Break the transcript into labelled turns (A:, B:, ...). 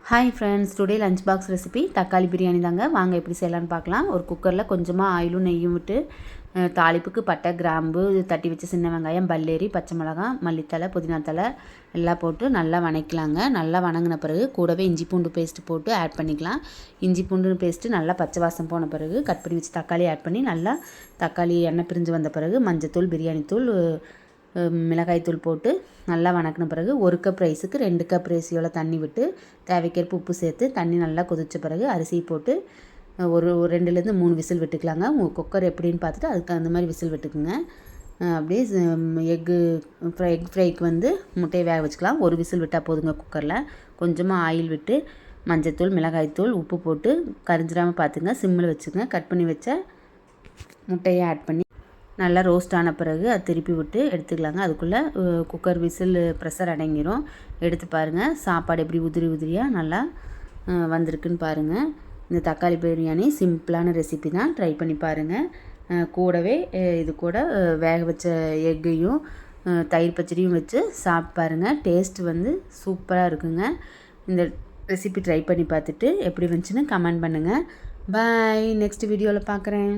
A: Hi friends, today lunch box recipe தக்காளி பிரியாணி தாங்க. வாங்க எப்படி செய்யலான்னு பார்க்கலாம். ஒரு குக்கரில் கொஞ்சமாக ஆயிலும் நெய்யும் விட்டு தாளிப்புக்கு பட்டை, கிராம்பு, தட்டி வச்ச சின்ன வெங்காயம், பல்லேரி, பச்சை மிளகாய், மல்லித்தலை, புதினா தலை எல்லாம் போட்டு நல்லா வணக்கலாங்க. நல்லா வணங்கின பிறகு கூடவே இஞ்சி பூண்டு பேஸ்ட்டு போட்டு ஆட் பண்ணிக்கலாம். இஞ்சி பூண்டு பேஸ்ட்டு நல்லா பச்சை வாசம் போன பிறகு கட் பண்ணி வச்சு தக்காளி ஆட் பண்ணி நல்லா தக்காளி எண்ணெய் பிரிஞ்சு வந்த பிறகு மஞ்சத்தூள், பிரியாணி தூள், மிளகாய்த்தூள் போட்டு நல்லா வணக்கின பிறகு 1 கப் ரைஸுக்கு 2 கப் ரேசியோவில் தண்ணி விட்டு தேவைக்கேற்ப உப்பு சேர்த்து தண்ணி நல்லா கொதித்த பிறகு அரிசி போட்டு ஒரு 2லேருந்து 3 விசில் விட்டுக்கலாங்க. உங்கள் குக்கர் எப்படின்னு பார்த்துட்டு அதுக்கு தகுந்த மாதிரி விசில் விட்டுக்குங்க. அப்படியே எக் ஃப்ரைக்கு வந்து முட்டையை வேக வச்சுக்கலாம். ஒரு விசில் விட்டால் போதுங்க. குக்கரில் கொஞ்சமாக ஆயில் விட்டு மஞ்சத்தூள், மிளகாய்த்தூள், உப்பு போட்டு கரிஞ்சிடாமல் பார்த்துங்க. சிம்மில் வச்சுங்க. கட் பண்ணி வச்ச முட்டையை ஆட் பண்ணி நல்லா ரோஸ்ட் ஆன பிறகு அது திருப்பி விட்டு எடுத்துக்கலாங்க. அதுக்குள்ளே குக்கர் விசில் ப்ரெஷர் அடங்கிடும். எடுத்து பாருங்கள் சாப்பாடு எப்படி உதிரி உதிரியாக நல்லா வந்திருக்குன்னு பாருங்கள். இந்த தக்காளி பிரியாணி சிம்பிளான ரெசிபி தான், ட்ரை பண்ணி பாருங்கள். கூடவே இது கூட வேக வச்ச எக்கையும் தயிர் பச்சடியும் வச்சு சாப்பிட்டு பாருங்கள். டேஸ்ட்டு வந்து சூப்பராக இருக்குங்க. இந்த ரெசிபி ட்ரை பண்ணி பார்த்துட்டு எப்படி வந்துச்சுன்னு கமெண்ட் பண்ணுங்கள். பாய், நெக்ஸ்ட் வீடியோவில் பார்க்குறேன்.